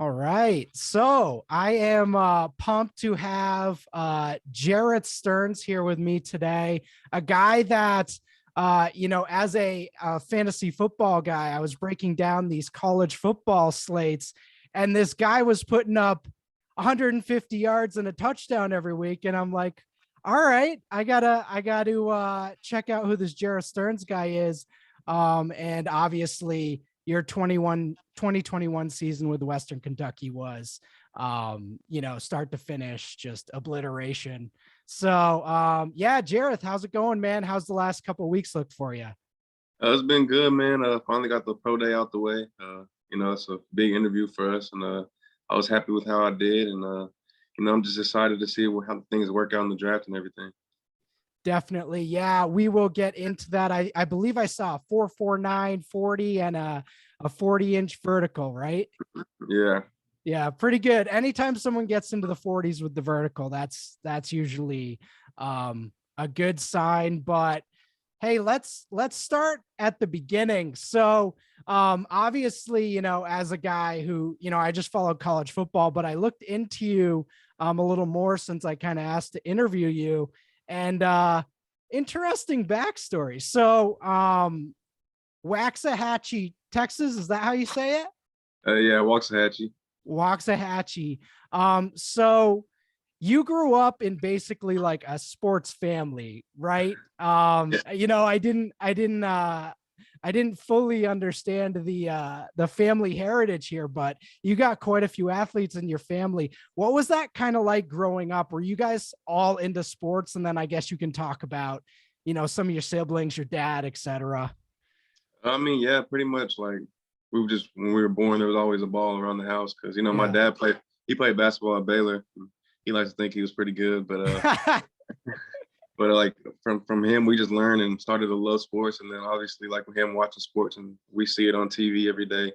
All right. So I am pumped to have Jerreth Stearns here with me today, a guy that, as a fantasy football guy, I was breaking down these college football slates, and this guy was putting up 150 yards and a touchdown every week. And I'm like, all right, I gotta check out who this Jerreth Stearns guy is. And obviously, your 2021 season with Western Kentucky was, start to finish, just obliteration. So, yeah, Jerreth, how's it going, man? How's the last couple of weeks look for you? It's been good, man. Finally got the pro day out the way. It's a big interview for us, and I was happy with how I did, and I'm just excited to see how things work out in the draft and everything. Definitely. Yeah, we will get into that. I believe I saw a 4.49 40 and a 40-inch vertical, right? Yeah, Yeah, pretty good. Anytime someone gets into the 40s with the vertical, that's usually a good sign. But hey, let's start at the beginning. So obviously, as a guy who, I just followed college football, but I looked into you a little more since I kind of asked to interview you. And interesting backstory. So Waxahachie, Texas, is that how you say it? yeah, Waxahachie. Waxahachie. So you grew up in basically like a sports family, right? Yeah. I didn't fully understand the family heritage here, but you got quite a few athletes in your family. What was that kind of like growing up? Were you guys all into sports? And then I guess you can talk about, some of your siblings, your dad, etc. I mean, yeah, pretty much like we were just when we were born, there was always a ball around the house because my Yeah. dad played. He played basketball at Baylor. He likes to think he was pretty good, but like from him, we just learned and started to love sports, and then obviously like with him watching sports, and we see it on TV every day.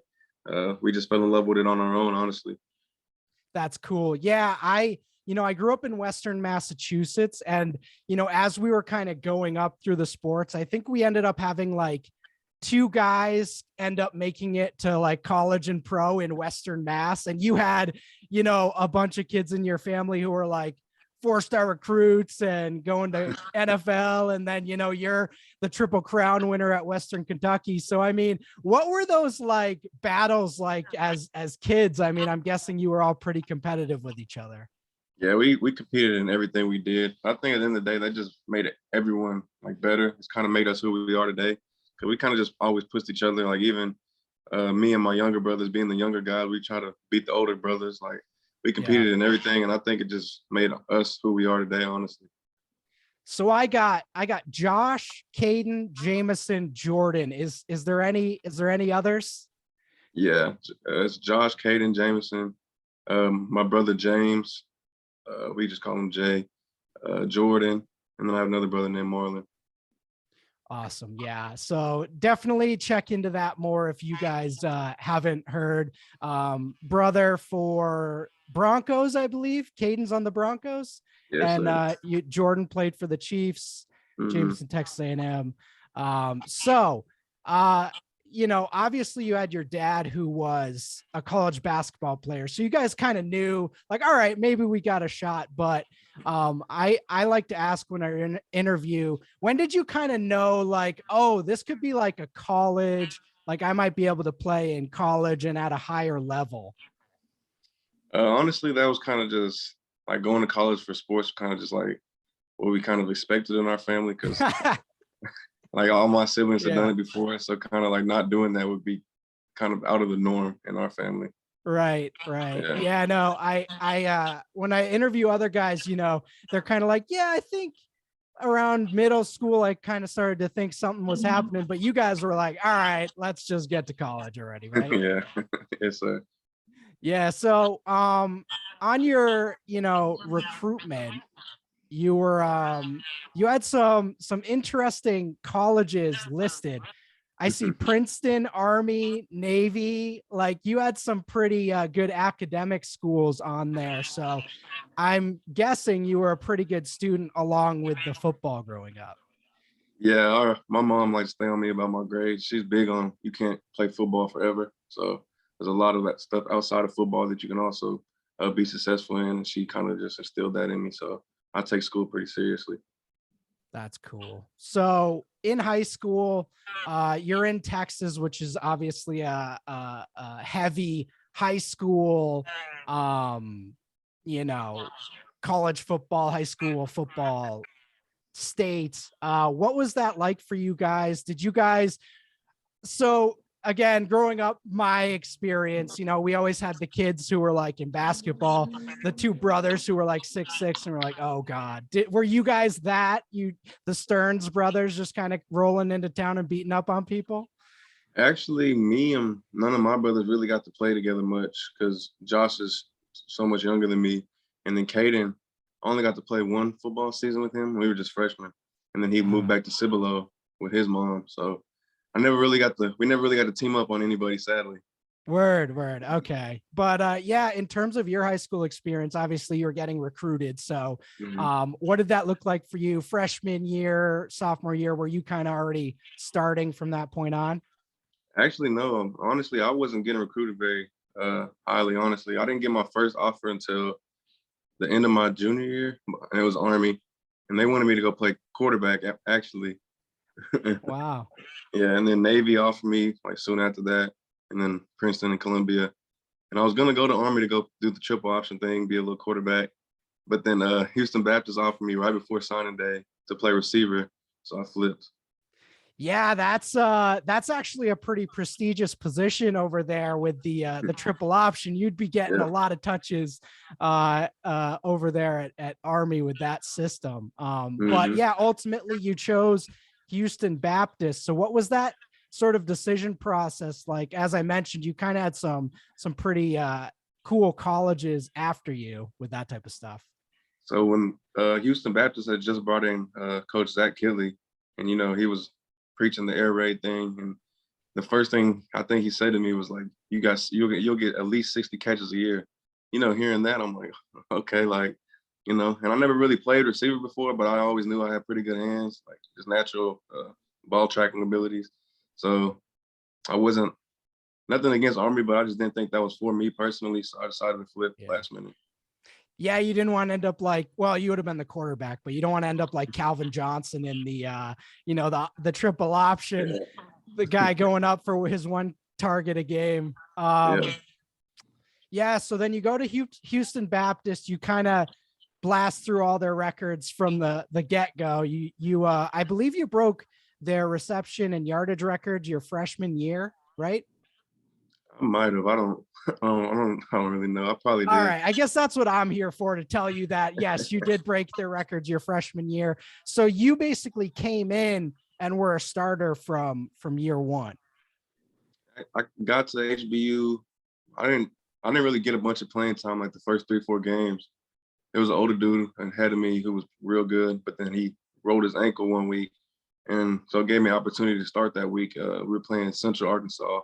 We just fell in love with it on our own, honestly. That's cool. Yeah, I grew up in Western Massachusetts, and as we were kind of going up through the sports, I think we ended up having like two guys end up making it to like college and pro in Western Mass, and you had, a bunch of kids in your family who were like four-star recruits and going to NFL, and then you're the Triple Crown winner at Western Kentucky. So I mean, what were those like battles like as kids? I mean, I'm guessing you were all pretty competitive with each other. Yeah, we competed in everything we did. I think at the end of the day, that just made everyone like better. It's kind of made us who we are today. Cause we kind of just always pushed each other. Like even me and my younger brothers, being the younger guys, we try to beat the older brothers. Like we Yeah. competed in everything, and I think it just made us who we are today. Honestly. So I got Josh, Caden, Jameson, Jordan. Is there any others? Yeah, it's Josh, Caden, Jameson, my brother James. We just call him Jay. Jordan, and then I have another brother named Marlon. Awesome. Yeah. So definitely check into that more if you guys haven't heard. Brother for Broncos, I believe. Caden's on the Broncos. Yes, And sir. Jordan played for the Chiefs, Mm-hmm. Jameson, Texas A&M. So uh, obviously you had your dad who was a college basketball player. So you guys kind of knew like, all right, maybe we got a shot. But I like to ask when I interview, when did you kind of know like, oh, this could be like a college, like I might be able to play in college and at a higher level? Honestly, that was kind of just like going to college for sports, kind of just like what we kind of expected in our family, because like all my siblings had done Yeah. it before, so kind of like not doing that would be kind of out of the norm in our family. Right, right. Yeah. Yeah, no, when I interview other guys, they're kind of like, yeah, I think around middle school, I kind of started to think something was happening, but you guys were like, all right, let's just get to college already, right? Yeah. Yes, sir. Yeah. So, on your, recruitment, you were, you had some interesting colleges listed. I see Princeton, Army, Navy, like you had some pretty good academic schools on there. So I'm guessing you were a pretty good student along with the football growing up. Yeah, my mom likes to stay on me about my grades. She's big on you can't play football forever. So there's a lot of that stuff outside of football that you can also be successful in. And she kind of just instilled that in me. So I take school pretty seriously. That's cool. So in high school, you're in Texas, which is obviously a heavy high school, you know, college football, high school football state. What was that like for you guys? Did you guys, so again, growing up, my experience, we always had the kids who were like in basketball, the two brothers who were like 6'6", and we're like, oh God, were you guys the Stearns brothers just kind of rolling into town and beating up on people? Actually, me and none of my brothers really got to play together much because Josh is so much younger than me. And then Caden, I only got to play one football season with him. We were just freshmen. And then he moved back to Cibolo with his mom. So we never really got to team up on anybody, sadly. Word. Okay. But yeah, in terms of your high school experience, obviously you're getting recruited. So what did that look like for you freshman year, sophomore year? Were you kind of already starting from that point on? Actually, no. Honestly, I wasn't getting recruited very highly, honestly. I didn't get my first offer until the end of my junior year, and it was Army. And they wanted me to go play quarterback, actually. Wow. Yeah, and then Navy offered me like soon after that, and then Princeton and Columbia. And I was gonna go to Army to go do the triple option thing, be a little quarterback. But then Houston Baptist offered me right before signing day to play receiver, so I flipped. Yeah, that's actually a pretty prestigious position over there with the triple option. You'd be getting a lot of touches over there at Army with that system. But yeah, ultimately you chose Houston Baptist. So what was that sort of decision process like? As I mentioned, you kind of had some pretty cool colleges after you with that type of stuff. So when Houston Baptist had just brought in Coach Zach Kelly, and he was preaching the air raid thing, and the first thing I think he said to me was like, "You guys, you'll get at least 60 catches a year." Hearing that, I'm like, okay, like, and I never really played receiver before, but I always knew I had pretty good hands, like just natural ball tracking abilities. So I wasn't nothing against Army, but I just didn't think that was for me personally. So I decided to flip last minute. Yeah, you didn't want to end up like, well, you would have been the quarterback, but you don't want to end up like Calvin Johnson in the triple option, the guy going up for his one target a game. Yeah. So then you go to Houston Baptist, you kind of blast through all their records from the get-go. I believe you broke their reception and yardage records your freshman year, right? I might have. I don't really know. I probably did. All right. I guess that's what I'm here for, to tell you that, yes, you did break their records your freshman year. So you basically came in and were a starter from year one. I got to HBU. I didn't really get a bunch of playing time like the first 3-4 games. There was an older dude ahead of me who was real good, but then he rolled his ankle one week. And so it gave me an opportunity to start that week. We were playing Central Arkansas,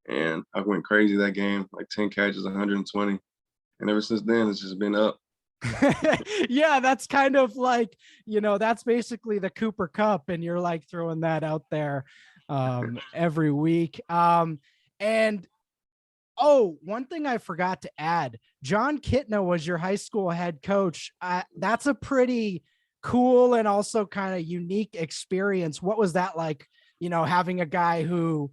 and I went crazy that game, like 10 catches, 120. And ever since then, it's just been up. Yeah, that's kind of like, that's basically the Cooper Cup, and you're like throwing that out there every week. And one thing I forgot to add, John Kitna was your high school head coach. That's a pretty cool and also kind of unique experience. What was that like, having a guy who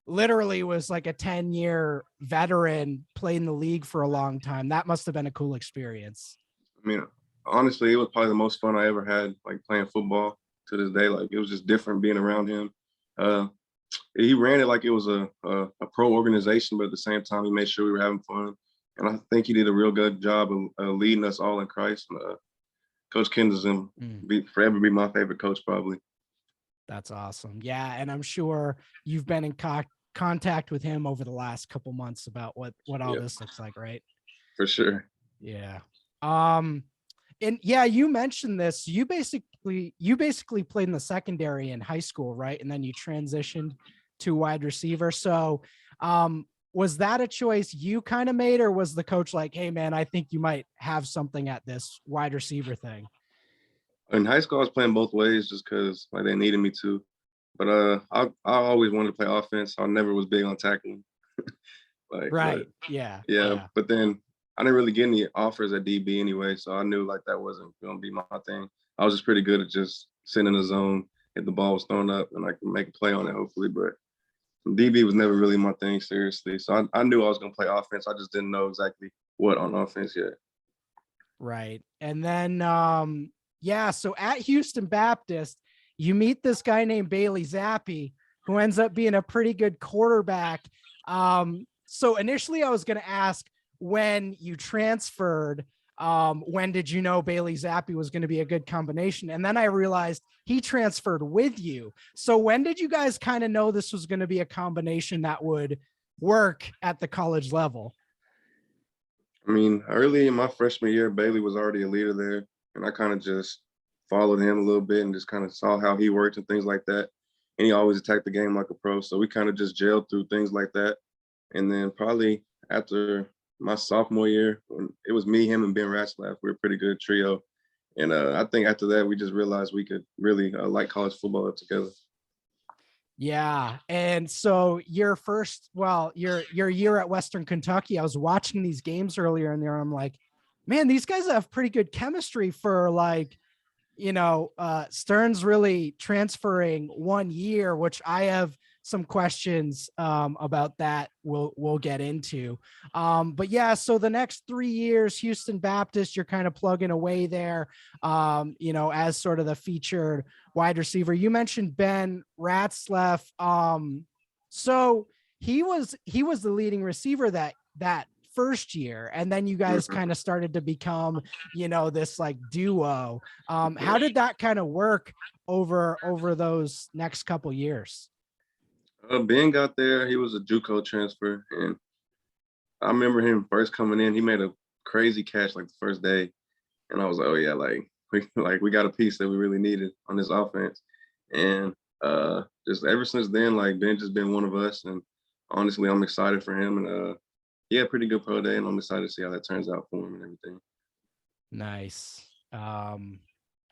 literally was like a 10-year veteran, played in the league for a long time? That must have been a cool experience. I mean, honestly, it was probably the most fun I ever had, like playing football to this day. Like, it was just different being around him. He ran it like it was a pro organization, but at the same time, he made sure we were having fun. And I think he did a real good job of leading us all in Christ. And, Coach Kendall's forever be my favorite coach, probably. That's awesome. Yeah, and I'm sure you've been in contact with him over the last couple months about what all this looks like, right? For sure. Yeah. And yeah, you mentioned this. You basically played in the secondary in high school, right? And then you transitioned to wide receiver. So, was that a choice you kind of made, or was the coach like, "Hey man, I think you might have something at this wide receiver thing"? In high school, I was playing both ways just because like they needed me to. But I always wanted to play offense. I never was big on tackling. But Right. Yeah. yeah, Yeah. but then I didn't really get any offers at DB anyway, so I knew like that wasn't gonna be my thing. I was just pretty good at just sitting in the zone if the ball was thrown up and I could make a play on it hopefully. But DB was never really my thing seriously. So I knew I was gonna play offense. I just didn't know exactly what on offense yet. Right. And then yeah, so at Houston Baptist, you meet this guy named Bailey Zappi, who ends up being a pretty good quarterback. So initially I was going to ask, when you transferred, when did you know Bailey Zappi was going to be a good combination? And then I realized he transferred with you. So when did you guys kind of know this was going to be a combination that would work at the college level? I mean, early in my freshman year, Bailey was already a leader there, and I kind of just followed him a little bit and just kind of saw how he worked and things like that. And he always attacked the game like a pro, so we kind of just gelled through things like that. And then probably after my sophomore year, when it was me, him, and Ben Ratzlaff, we were a pretty good trio. And I think after that, we just realized we could really like college football together. Yeah. And so your year at Western Kentucky, I was watching these games earlier in there. I'm like, man, these guys have pretty good chemistry for like, Stern's really transferring 1 year, which I have some questions about that we'll get into. But yeah, so the next 3 years, Houston Baptist, you're kind of plugging away there, as sort of the featured wide receiver. You mentioned Ben Ratzlaff. So he was the leading receiver that first year, and then you guys Mhm. kind of started to become, this like duo. How did that kind of work over those next couple years? Ben got there. He was a JUCO transfer, and I remember him first coming in. He made a crazy catch like the first day, and I was like, "Oh yeah, we got a piece that we really needed on this offense." And just ever since then, like Ben just been one of us, and honestly, I'm excited for him. And yeah, pretty good pro day, and I'm excited to see how that turns out for him and everything. Nice. All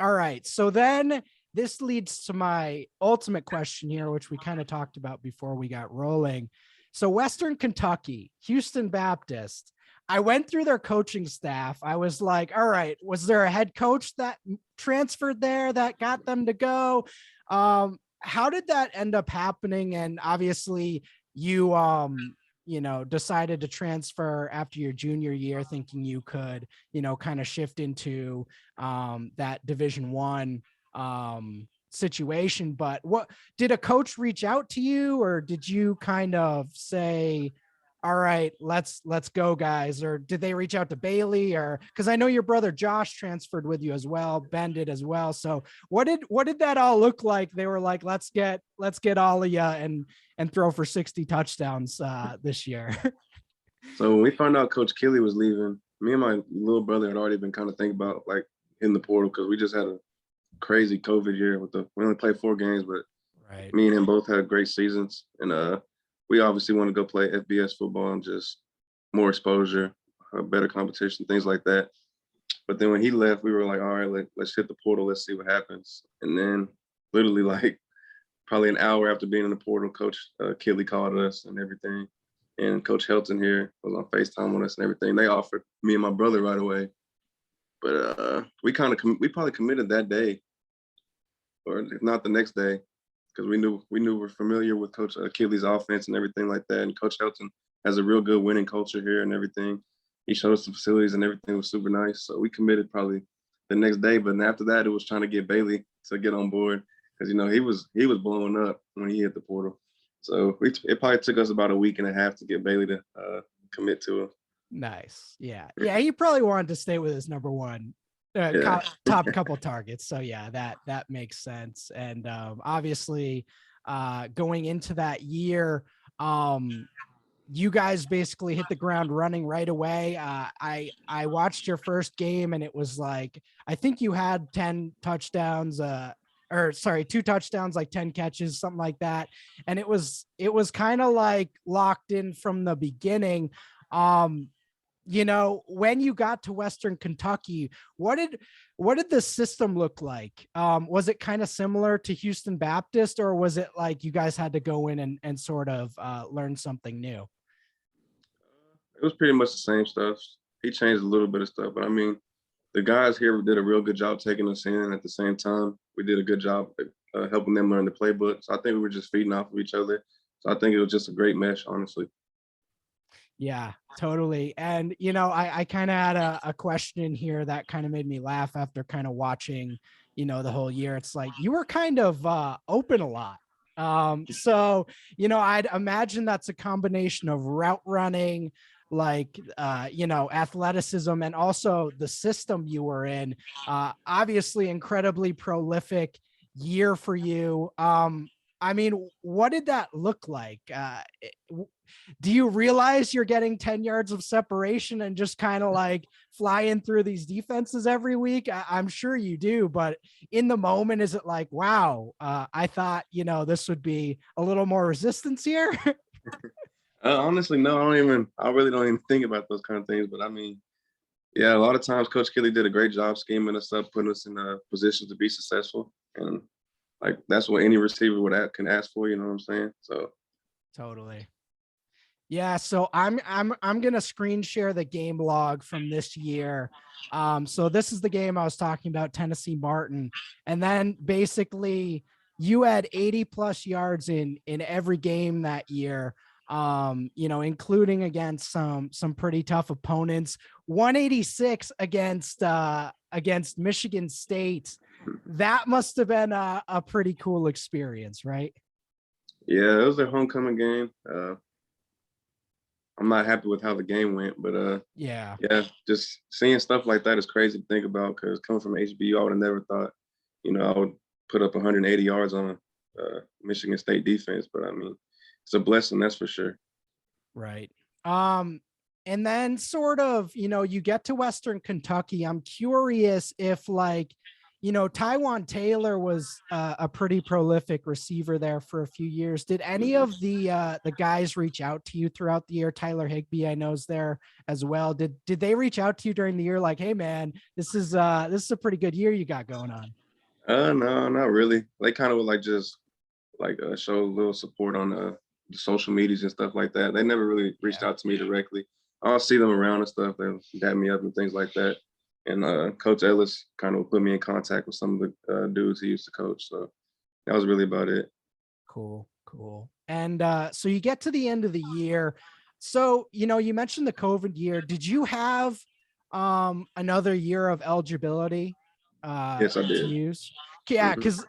right. So then this leads to my ultimate question here, which we kind of talked about before we got rolling. So Western Kentucky, Houston Baptist, I went through their coaching staff. I was like, all right, was there a head coach that transferred there that got them to go? How did that end up happening? And obviously you, decided to transfer after your junior year, thinking you could, kind of shift into that Division 1 situation. But what did a coach reach out to you, or did you kind of say, all right, let's go, guys? Or did they reach out to Bailey? Or because I know your brother Josh transferred with you as well, Ben did as well. So what did that all look like? They were like, let's get all of you and throw for 60 touchdowns this year. So when we found out Coach Kelly was leaving, me and my little brother had already been kind of thinking about like in the portal because we just had a crazy COVID year we only played 4 games, but Right. me and him both had great seasons. And we obviously want to go play FBS football and just more exposure, better competition, things like that. But then when he left, we were like, all right, let's hit the portal. Let's see what happens. And then literally like probably an hour after being in the portal, Coach Kelly called us and everything. And Coach Helton here was on FaceTime with us and everything. They offered me and my brother right away. But we probably committed that day, or if not the next day, because we're familiar with Coach Kelly's offense and everything like that. And Coach Helton has a real good winning culture here and everything. He showed us the facilities and everything was super nice. So we committed probably the next day. But after that, it was trying to get Bailey to get on board because he was blowing up when he hit the portal. So it probably took us about a week and a half to get Bailey to commit to him. Nice. Yeah. Yeah. He probably wanted to stay with his number one Yeah. top couple targets. So yeah, that makes sense. And obviously going into that year, you guys basically hit the ground running right away. I watched your first game and it was like, I think you had 10 touchdowns, 2 touchdowns, like 10 catches, something like that. And it was kind of like locked in from the beginning. When you got to Western Kentucky, what did the system look like? Was it kind of similar to Houston Baptist, or was it like you guys had to go in and sort of learn something new? It was pretty much the same stuff. He changed a little bit of stuff, but I mean, the guys here did a real good job taking us in. At the same time, we did a good job helping them learn the playbook. So I think we were just feeding off of each other. So I think it was just a great mesh, honestly. Yeah, totally. And, I kind of had a question here that kind of made me laugh after kind of watching, the whole year. It's like you were kind of open a lot. So, I'd imagine that's a combination of route running, like, athleticism, and also the system you were in. Obviously, incredibly prolific year for you. I mean, what did that look like? Do you realize you're getting 10 yards of separation and just kind of like flying through these defenses every week? I'm sure you do, but in the moment, is it like, wow, I thought, this would be a little more resistance here? Honestly, no, I really don't even think about those kind of things. But I mean, yeah, a lot of times Coach Kelly did a great job scheming us up, putting us in a position to be successful. And like, that's what any receiver can ask for, you know what I'm saying? So Totally. Yeah, so I'm gonna screen share the game log from this year. So this is the game I was talking about, Tennessee Martin, and then basically you had 80 plus yards in every game that year. Including against some pretty tough opponents. 186 against Michigan State. That must have been a pretty cool experience, right? yeah, it was a homecoming game. I'm not happy with how the game went, but Yeah. yeah, just seeing stuff like that is crazy to think about. Because coming from HBU, I would have never thought, I would put up 180 yards on Michigan State defense. But I mean, it's a blessing, that's for sure. Right. And then sort of, you get to Western Kentucky. I'm curious if like, Taiwan Taylor was a pretty prolific receiver there for a few years. Did any of the guys reach out to you throughout the year? Tyler Higbee, I know, is there as well. Did they reach out to you during the year like, hey man, this is a pretty good year you got going on? No, not really. They kind of would like just like show a little support on the social medias and stuff like that. They never really reached Yeah. out to me directly. I'll see them around and stuff. They'll dap me up and things like that. And Coach Ellis kind of put me in contact with some of the dudes he used to coach. So that was really about it. Cool, cool. And so you get to the end of the year. So, you mentioned the COVID year. Did you have another year of eligibility Yes, I to did. use? Yeah, Hmm. because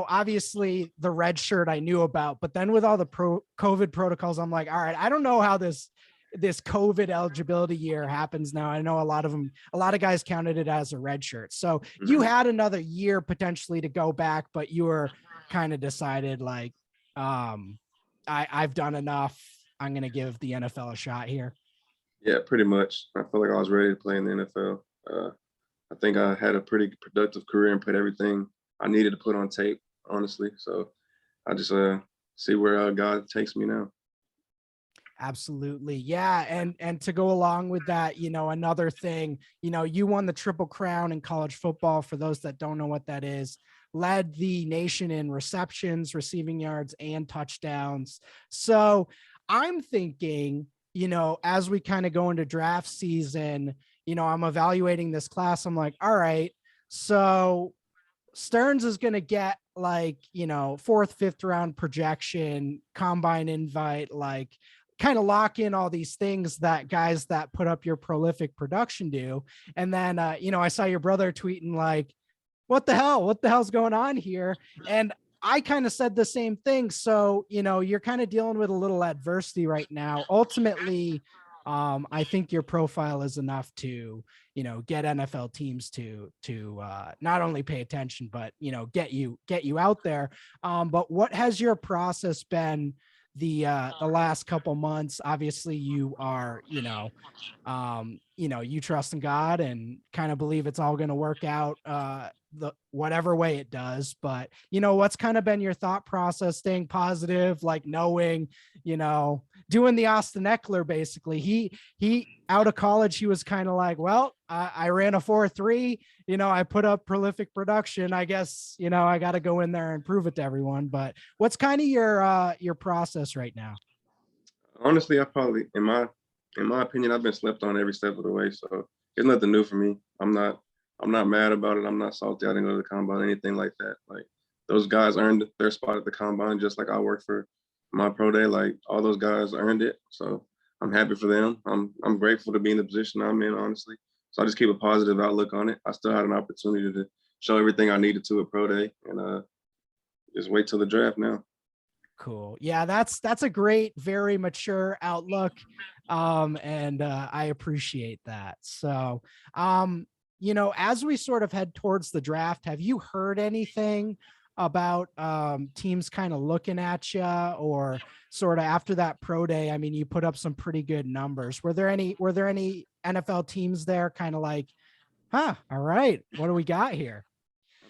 obviously the red shirt I knew about, but then with all the COVID protocols, I'm like, all right, I don't know how this COVID eligibility year happens now. I know a lot of guys counted it as a red shirt. So you Hmm. had another year potentially to go back, but you were kind of decided like, I've done enough. I'm going to give the NFL a shot here. Yeah, pretty much. I feel like I was ready to play in the NFL. I think I had a pretty productive career and put everything I needed to put on tape, honestly. So I just see where God takes me now. Absolutely. Yeah. And to go along with that, another thing, you won the Triple Crown in college football. For those that don't know what that is, led the nation in receptions, receiving yards, and touchdowns. So I'm thinking, as we kind of go into draft season, I'm evaluating this class. I'm like, all right, so Stearns is going to get like, fourth, fifth round projection, combine invite, like kind of lock in all these things that guys that put up your prolific production do. And then, I saw your brother tweeting like, what the hell? What the hell's going on here? And I kind of said the same thing. So, you're kind of dealing with a little adversity right now. Ultimately, I think your profile is enough to, get NFL teams to not only pay attention, but get you out there. But what has your process been the last couple months? Obviously, you are, you trust in God and kind of believe it's all going to work out the whatever way it does. But what's kind of been your thought process, staying positive, like knowing, doing the Austin Eckler, basically. He out of college, he was kind of like, well, I ran a 4.3, I put up prolific production. I guess, I got to go in there and prove it to everyone. But what's kind of your process right now? Honestly, I probably in my In my opinion, I've been slept on every step of the way, so it's nothing new for me. I'm not mad about it. I'm not salty. I didn't go to the combine, anything like that. Like those guys earned their spot at the combine, just like I worked for my pro day. Like all those guys earned it, so I'm happy for them. I'm grateful to be in the position I'm in, honestly. So I just keep a positive outlook on it. I still had an opportunity to show everything I needed to at pro day, and just wait till the draft now. Cool. Yeah, that's a great, very mature outlook. And I appreciate that. So, as we sort of head towards the draft, have you heard anything about teams kind of looking at you, or sort of after that pro day? I mean, you put up some pretty good numbers. Were there any NFL teams there kind of like, huh, all right, what do we got here?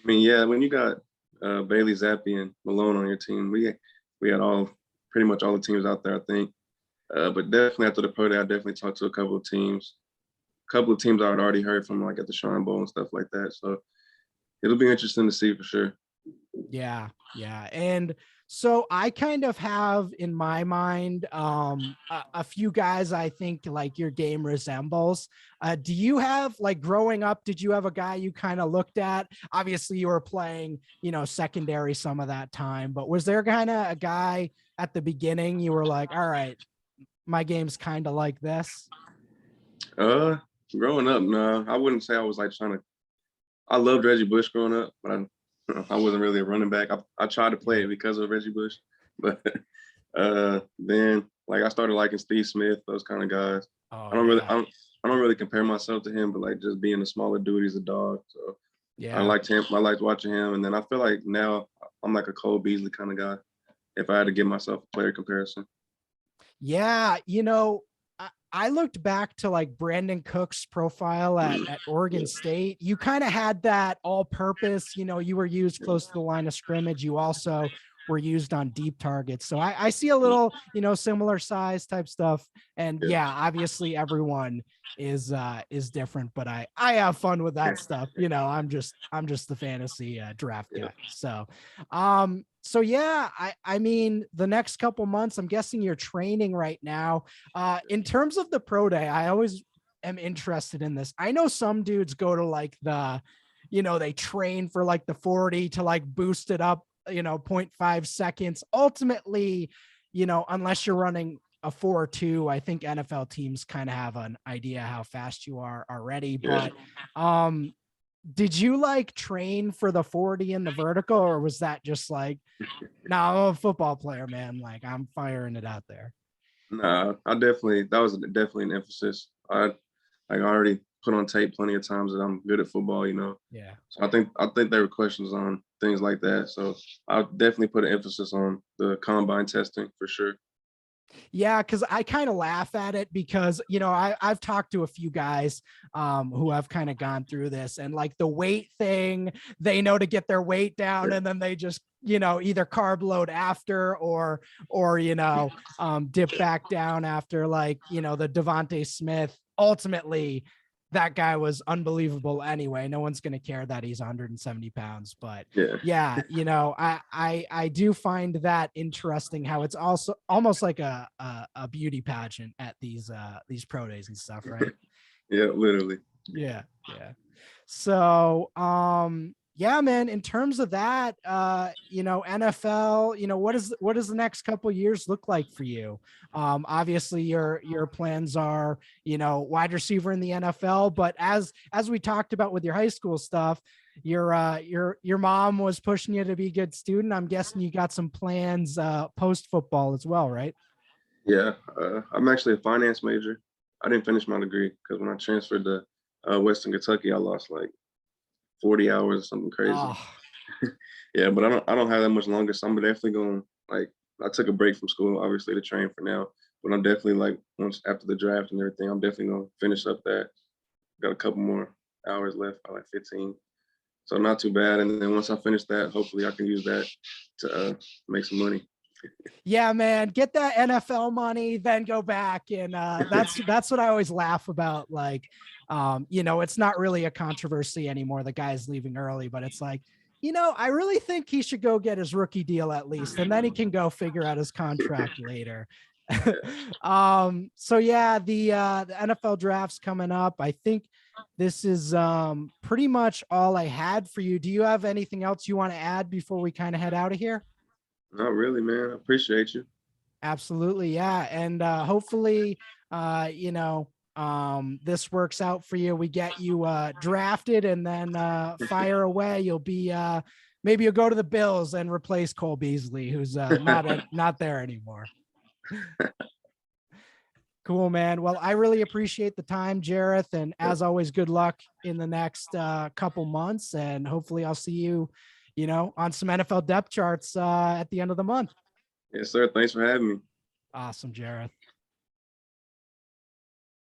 I mean, yeah, when you got Bailey Zappi and Malone on your team, we had all pretty much all the teams out there, I think. But definitely after the pro day, I definitely talked to a couple of teams. A couple of teams I had already heard from, like at the Shrine Bowl and stuff like that. So it'll be interesting to see for sure. Yeah, yeah. And so I kind of have in my mind a few guys I think like your game resembles. Do you have, like, growing up, did you have a guy you kind of looked at? Obviously you were playing, secondary some of that time, but was there kind of a guy at the beginning you were like, all right, my game's kind of like this? Uh, Growing up, no, I wouldn't say I was like trying to. I loved Reggie Bush growing up, but I wasn't really a running back. I tried to play it because of Reggie Bush, but then like I started liking Steve Smith, those kind of guys. Oh I don't really, yeah. I don't really compare myself to him, but like just being a smaller dude, he's a dog. So I Yeah. liked him. I liked watching him, and then I feel like now I'm like a Cole Beasley kind of guy. If I had to give myself a player comparison, Yeah, I looked back to like Brandon Cook's profile at Oregon yeah, State. You kind of had that all purpose, you were used close to the line of scrimmage. You also were used on deep targets. So I see a little, similar size type stuff. And yeah, yeah, obviously everyone is different, but I have fun with that stuff. I'm just the fantasy draft yeah. guy. So yeah, I mean, the next couple months, I'm guessing you're training right now. In terms of the pro day, I always am interested in this. I know some dudes go to like they train for like the 40 to like boost it up, zero point 0.5 seconds. Ultimately, unless you're running a 4.2, I think NFL teams kind of have an idea how fast you are already. Yeah. But did you like train for the 40 and the vertical, or was that just like, no, I'm a football player, man. Like, I'm firing it out there. Nah, I definitely that was definitely an emphasis. I already put on tape plenty of times that I'm good at football, Yeah. So I think there were questions on things like that. So I definitely put an emphasis on the combine testing for sure. Yeah, because I kind of laugh at it because I've talked to a few guys who have kind of gone through this, and like the weight thing, they know to get their weight down, Yeah, and then they just either carb load after, or dip back down after, like the Devontae Smith. Ultimately, that guy was unbelievable anyway. No one's going to care that he's 170 pounds, but yeah, yeah, I do find that interesting how it's also almost like a beauty pageant at these pro days and stuff, right? yeah, literally. Yeah, yeah. So yeah, man, in terms of that, NFL, what does the next couple of years look like for you? Obviously your plans are, wide receiver in the NFL, but as we talked about with your high school stuff, your mom was pushing you to be a good student. I'm guessing you got some plans post football as well, right? Yeah, I'm actually a finance major. I didn't finish my degree because when I transferred to Western Kentucky, I lost like 40 hours or something crazy. Oh, Yeah, but I don't have that much longer, so I'm definitely going like I took a break from school obviously to train for now, but I'm definitely like once after the draft and everything, I'm definitely gonna finish up that. Got a couple more hours left, probably like 15. So not too bad. And then once I finish that, hopefully I can use that to make some money. yeah, man, get that NFL money, then go back. And that's what I always laugh about. Like, it's not really a controversy anymore. The guy's leaving early, but it's like, I really think he should go get his rookie deal at least, and then he can go figure out his contract later. So yeah, the NFL draft's coming up. I think this is pretty much all I had for you. Do you have anything else you want to add before we kind of head out of here? Not really, man. I appreciate you. Absolutely, yeah. And hopefully this works out for you. We get you drafted and then fire away. You'll be maybe you'll go to the Bills and replace Cole Beasley, who's not there anymore. Cool, man. Well, I really appreciate the time, Jerreth. And as always, good luck in the next couple months. And hopefully I'll see you, on some NFL depth charts at the end of the month. Yes, sir. Thanks for having me. Awesome, Jerreth.